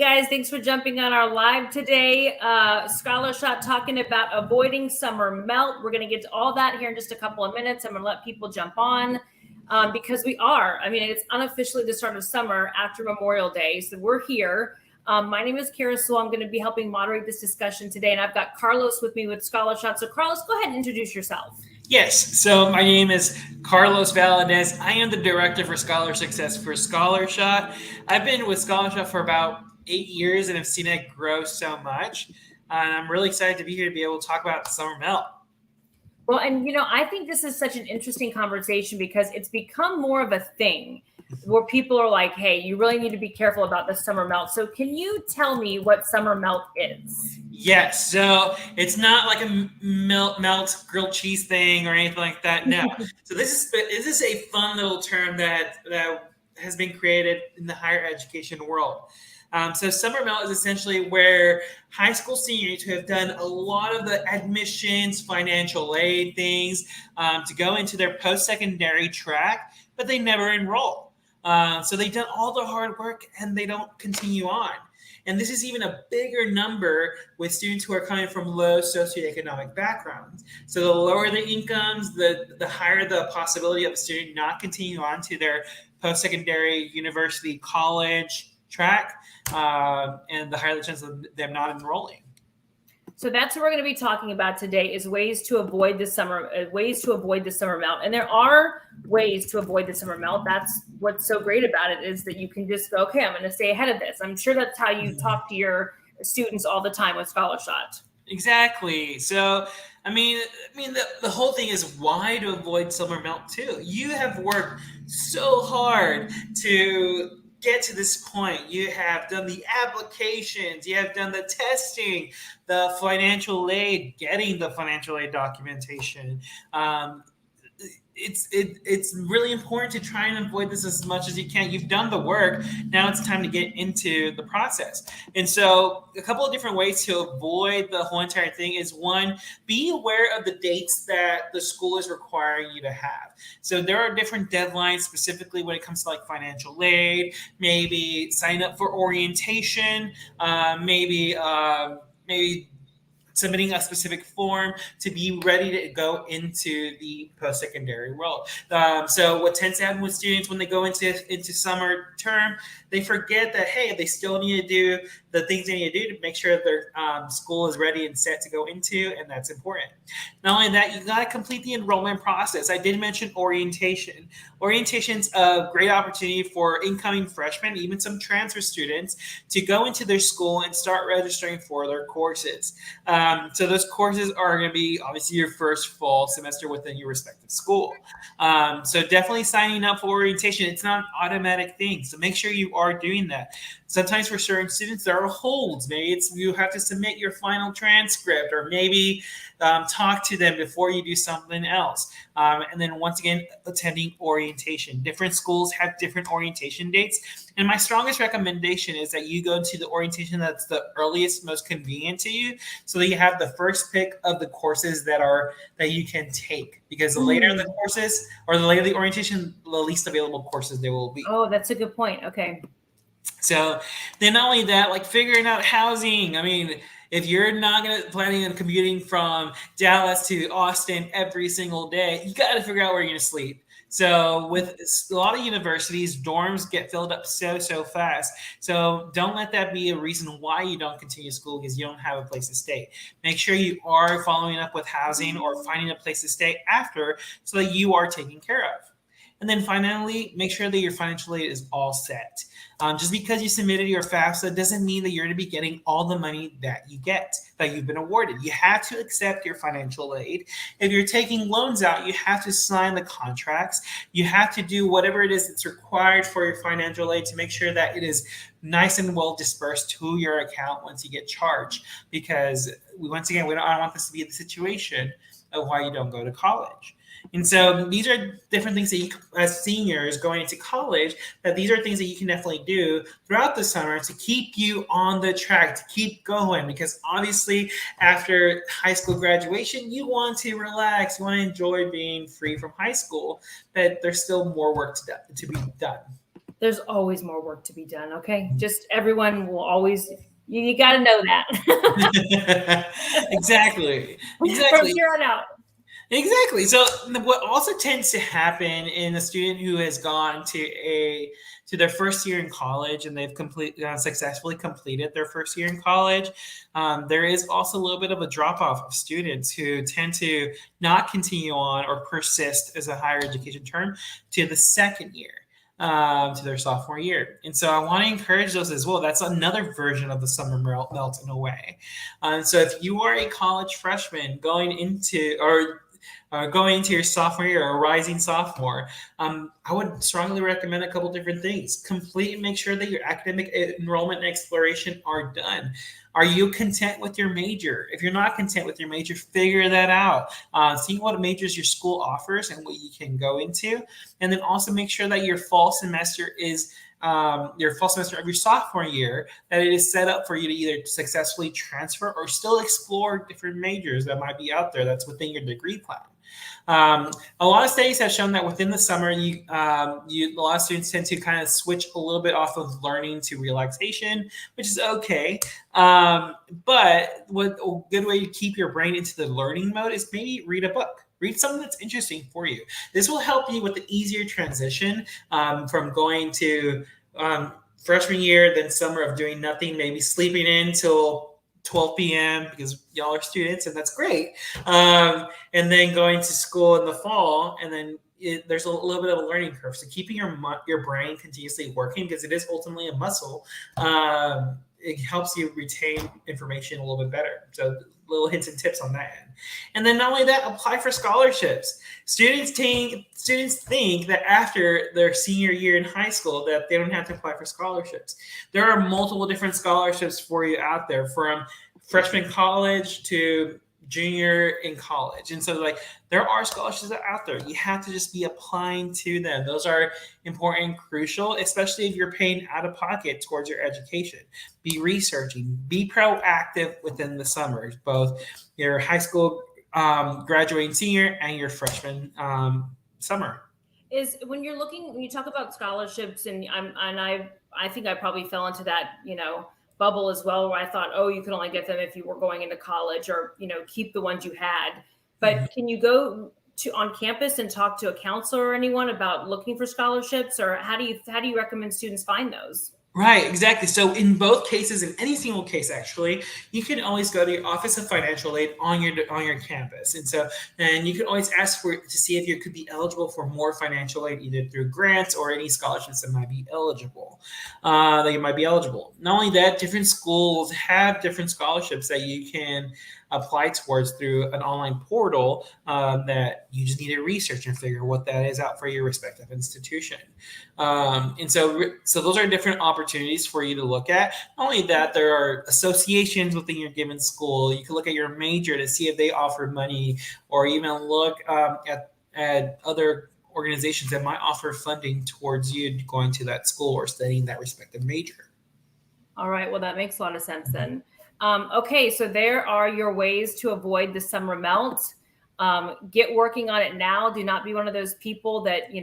guys, thanks for jumping on our live today. Scholar Shot talking about avoiding summer melt. We're going to get to all that here in just a couple of minutes. I'm going to let people jump on because we are. I mean, it's unofficially the start of summer after Memorial Day, so we're here. My name is Kara Sewell. I'm going to be helping moderate this discussion today, and I've got Carlos with me with Scholar Shot. So, Carlos, go ahead and introduce yourself. Yes, so my name is Carlos Valadez. I am the Director for Scholar Success for Scholar Shot. I've been with Scholar Shot for about 8 years and have seen it grow so much. And I'm really excited to be here to be able to talk about summer melt. Well, and I think this is such an interesting conversation because it's become more of a thing where people are like, hey, you really need to be careful about the summer melt. So can you tell me what summer melt is? Yes, so it's not like a melt grilled cheese thing or anything like that. No. So this is a fun little term that has been created in the higher education world. So summer melt is essentially where high school seniors who have done a lot of the admissions, financial aid things to go into their post-secondary track, but they never enroll. So they've done all the hard work and they don't continue on. And this is even a bigger number with students who are coming from low socioeconomic backgrounds. So the lower the incomes, the higher the possibility of a student not continuing on to their post-secondary university college track, and the higher the chance of them not enrolling. So that's what we're going to be talking about today is ways to avoid the summer melt. And there are ways to avoid the summer melt. That's what's so great about it is that you can just go, okay, I'm going to stay ahead of this. I'm sure that's how you talk to your students all the time with Scholar Shot. Exactly. So, I mean, the whole thing is why to avoid summer melt too. You have worked so hard to get to this point. You have done the applications, you have done the testing, the financial aid, getting the financial aid documentation. It's really important to try and avoid this as much as you can. You've done the work. Now it's time to get into the process. And so a couple of different ways to avoid the whole entire thing is one, be aware of the dates that the school is requiring you to have. So there are different deadlines specifically when it comes to like financial aid, maybe sign up for orientation, maybe submitting a specific form to be ready to go into the post-secondary world. So what tends to happen with students when they go into summer term, they forget that, hey, they still need to do the things they need to do to make sure their school is ready and set to go into, and that's important. Not only that, you got to complete the enrollment process. I did mention orientation. Orientation's a great opportunity for incoming freshmen, even some transfer students, to go into their school and start registering for their courses. So those courses are going to be obviously your first fall semester within your respective school. So definitely signing up for orientation. It's not an automatic thing. So make sure you are doing that. Sometimes for certain students, there are holds. Maybe it's you have to submit your final transcript or maybe talk to them before you do something else. And then once again, attending orientation. Different schools have different orientation dates. And my strongest recommendation is that you go to the orientation that's the earliest, most convenient to you so that you have the first pick of the courses that you can take. Because the later the courses or the later the orientation, the least available courses there will be. Oh, that's a good point. Okay. So then not only that, like figuring out housing. I mean, if you're not planning on commuting from Dallas to Austin every single day, you got to figure out where you're going to sleep. So with a lot of universities, dorms get filled up so fast. So don't let that be a reason why you don't continue school because you don't have a place to stay. Make sure you are following up with housing or finding a place to stay after so that you are taken care of. And then finally, make sure that your financial aid is all set. Just because you submitted your FAFSA doesn't mean that you're going to be getting all the money that you've been awarded. You have to accept your financial aid. If you're taking loans out, you have to sign the contracts. You have to do whatever it is that's required for your financial aid to make sure that it is nice and well dispersed to your account once you get charged. Because I don't want this to be the situation of why you don't go to college. And so these are different things that you, as seniors going into college, that these are things that you can definitely do throughout the summer to keep you on the track, to keep going. Because obviously after high school graduation, you want to relax, you want to enjoy being free from high school, but there's still more work to be done. There's always more work to be done. Okay. Just everyone will always, you got to know that Exactly. from Exactly. here on out. Exactly. So what also tends to happen in a student who has gone to their first year in college and they've successfully completed their first year in college, there is also a little bit of a drop off of students who tend to not continue on or persist as a higher education term to the second year. To their sophomore year. And so I want to encourage those as well. That's another version of the summer melt in a way. So if you are a college freshman going into your sophomore year or a rising sophomore, I would strongly recommend a couple different things. Complete and make sure that your academic enrollment and exploration are done. Are you content with your major? If you're not content with your major, figure that out. See what majors your school offers and what you can go into. And then also make sure that your fall semester of your sophomore year, that it is set up for you to either successfully transfer or still explore different majors that might be out there that's within your degree plan. A lot of studies have shown that within the summer, a lot of students tend to kind of switch a little bit off of learning to relaxation, which is okay. But what a good way to keep your brain into the learning mode is maybe read a book. Read something that's interesting for you. This will help you with the easier transition from going to freshman year, then summer of doing nothing, maybe sleeping in till 12 p.m. because y'all are students, and that's great. And then going to school in the fall, and then there's a little bit of a learning curve. So keeping your brain continuously working, because it is ultimately a muscle, it helps you retain information a little bit better. So little hints and tips on that end. And then not only that, apply for scholarships. Students think that after their senior year in high school that they don't have to apply for scholarships. There are multiple different scholarships for you out there, from freshman college to junior in college. And so like there are scholarships out there. You have to just be applying to them. Those are important and crucial, especially if you're paying out of pocket towards your education. Be researching, be proactive within the summers, both your high school graduating senior and your freshman summer. Is when you talk about scholarships, and I think I probably fell into that, bubble as well, where I thought, oh, you could only get them if you were going into college, or keep the ones you had. But can you go to on campus and talk to a counselor or anyone about looking for scholarships, or how do you recommend students find those? Right, exactly. So in both cases, in any single case, actually, you can always go to your Office of Financial Aid on your campus, and you can always ask to see if you could be eligible for more financial aid, either through grants or any scholarships that might be eligible. That you might be eligible. Not only that, different schools have different scholarships that you can apply towards through an online portal that you just need to research and figure what that is out for your respective institution. And so those are different opportunities for you to look at. Not only that, there are associations within your given school. You can look at your major to see if they offer money, or even look at other organizations that might offer funding towards you going to that school or studying that respective major. All right. Well, that makes a lot of sense then. Okay, so there are your ways to avoid the summer melt. Get working on it now. Do not be one of those people that,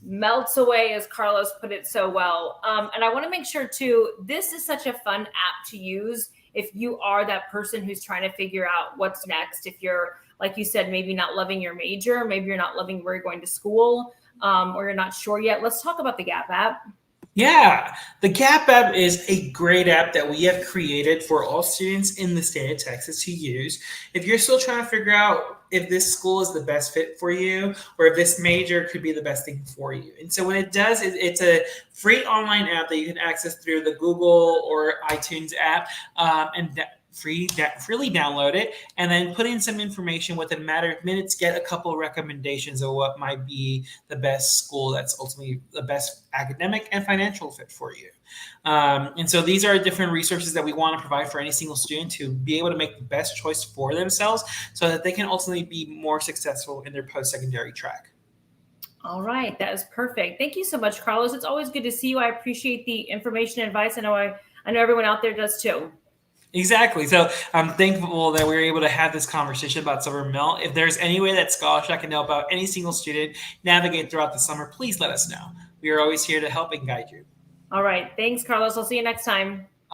melts away, as Carlos put it so well. And I want to make sure too, this is such a fun app to use if you are that person who's trying to figure out what's next. If you're, like you said, maybe not loving your major, maybe you're not loving where you're going to school, or you're not sure yet. Let's talk about the Gap app. Yeah, the Gap app is a great app that we have created for all students in the state of Texas to use. If you're still trying to figure out if this school is the best fit for you, or if this major could be the best thing for you. And so what it does is it's a free online app that you can access through the Google or iTunes app, and freely download it, and then put in some information. Within a matter of minutes, get a couple of recommendations of what might be the best school that's ultimately the best academic and financial fit for you. And so these are different resources that we want to provide for any single student to be able to make the best choice for themselves so that they can ultimately be more successful in their post-secondary track. All right, that is perfect. Thank you so much, Carlos. It's always good to see you. I appreciate the information and advice. I know everyone out there does too. Exactly. So I'm thankful that we were able to have this conversation about summer melt. If there's any way that Scholarship can help out any single student navigate throughout the summer, please let us know. we are always here to help and guide you. All right. Thanks, Carlos. I'll see you next time.